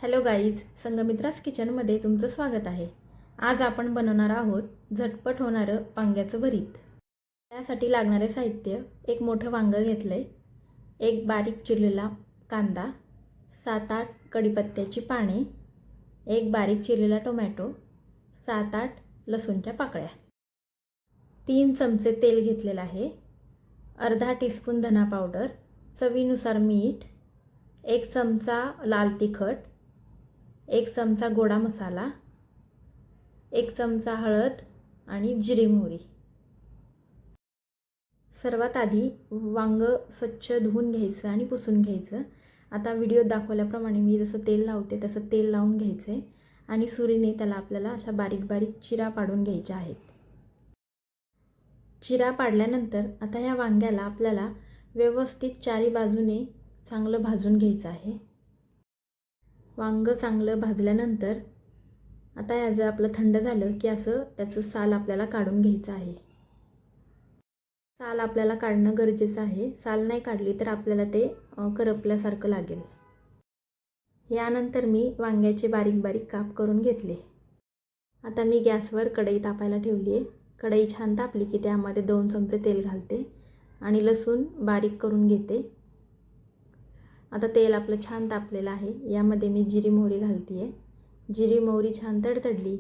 Hello guys, संगमित्रास किचनमध्ये तुमचं स्वागत आहे। आज आपण बनवणार आहोत झटपट होणारं वांग्याचं भरीत। त्यासाठी लागणारे साहित्य: एक मोठं वांगं घेतलंय, एक बारीक चिरलेला कांदा, 7-8 कढीपत्त्याची पाने, एक बारीक चिरलेला टोमॅटो, 7-8 लसूणच्या पाकळ्या, 3 चमचे तेल घेतलेलं आहे, अर्धा टीस्पून धना पावडर, चवीनुसार मीठ, 1 चमचा लाल तिखट, 1 चमचा गोडा मसाला, 1 चमचा हळद आणि जिरी मोहरी। सर्वात आधी वांग स्वच्छ धुवून घ्यायचं आणि पुसून घ्यायचं। आता व्हिडिओ दाखवल्याप्रमाणे मी जसं तेल लावते तसं तेल लावून घ्यायचं आणि सुरीने त्याला आपल्याला अशा बारीक बारीक चिरा पाडून घ्यायच्या आहेत। चिरा पाडल्यानंतर आता या वांग्याला आपल्याला व्यवस्थित चारी बाजूने चांगलं भाजून घ्यायचं आहे। वांग चांगलं भाजल्यानंतर आता याचं आपलं थंड झालं की असं त्याचं साल आपल्याला काढून घ्यायचं आहे। साल आपल्याला काढणं गरजेचं आहे। साल नाही काढली तर आपल्याला ते करपल्यासारखं लागेल। यानंतर मी वांग्याचे बारीक बारीक काप करून घेतले। आता मी गॅसवर कढई तापायला ठेवली आहे। कढई छान तापली की त्यामध्ये 2 चमचे तेल घालते आणि लसूण बारीक करून घेते। आता तेल आपलं छान तापलेलं आहे। यामध्ये मी जिरी मोहरी घालते आहे। जिरी मोहरी छान तडतडली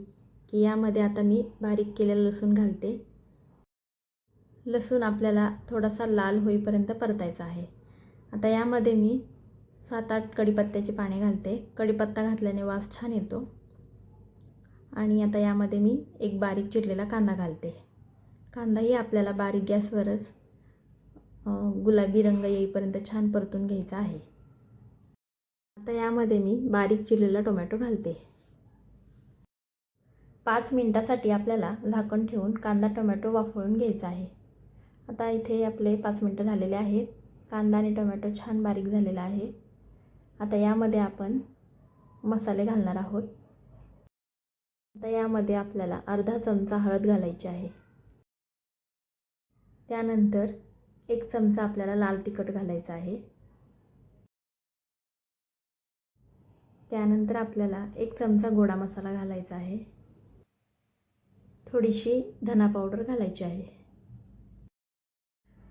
की यामध्ये आता मी बारीक केलेलं लसूण घालते। लसूण आपल्याला थोडासा लाल होईपर्यंत परतायचा आहे। आता यामध्ये मी 7-8 कढीपत्त्याची पाने घालते। कढीपत्ता घातल्याने वास छान येतो। आणि आता यामध्ये मी एक बारीक चिरलेला कांदा घालते। कांदाही आपल्याला बारीक गॅसवरच गुलाबी रंग येईपर्यंत छान परतून घ्यायचा आहे। आता यामध्ये मी बारीक चिरलेला टोमॅटो घालते। 5 मिनिटांसाठी आपल्याला झाकण ठेवून कांदा टोमॅटो वाफळून घ्यायचा आहे। आता इथे आपले 5 मिनिटं झालेले आहेत। कांदा आणि टोमॅटो छान बारीक झालेला आहे। आता यामध्ये आपण मसाले घालणार आहोत। आता यामध्ये आपल्याला अर्धा चमचा हळद घालायची आहे। त्यानंतर 1 चमचा आपल्याला लाल तिखट घालायचं आहे। त्यानंतर आपल्याला 1 चमचा गोडा मसाला घालायचा आहे। थोडीशी धना पावडर घालायची आहे।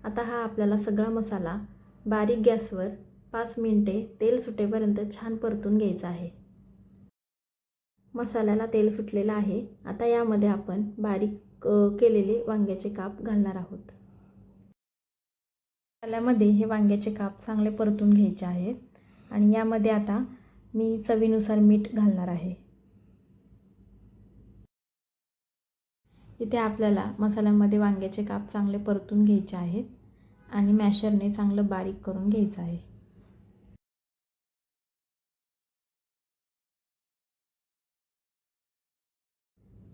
आता हा आपल्याला सगळा मसाला बारीक गॅसवर 5 मिनिटे तेल सुटेपर्यंत छान परतून घ्यायचा आहे। मसाल्याला तेल सुटलेलं आहे। आता यामध्ये आपण बारीक केलेले वांग्याचे काप घालणार आहोत। मसाल्यामध्ये हे वांग्याचे काप चांगले परतून घ्यायचे आहेत आणि यामध्ये आता मी चवीनुसार मीठ घालणार आहे। इथे आपल्याला मसाल्यामध्ये वांग्याचे काप चांगले परतून घ्यायचे आहेत आणि मॅशरने चांगलं बारीक करून घ्यायचं आहे।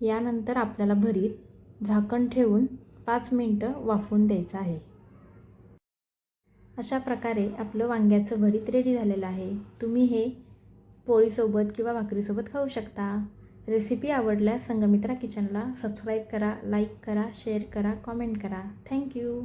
यानंतर आपल्याला भरीत झाकण ठेवून 5 मिनिटं वाफवून द्यायचं आहे। अशा प्रकारे आपलं वांग्याचं भरीत रेडी झालेलं आहे। तुम्ही हे पोळीसोबत किंवा भाकरीसोबत खाऊ शकता। रेसिपी आवडल्यास संगमित्रा किचनला सबस्क्राईब करा, लाईक करा, शेअर करा, कॉमेंट करा। थँक्यू।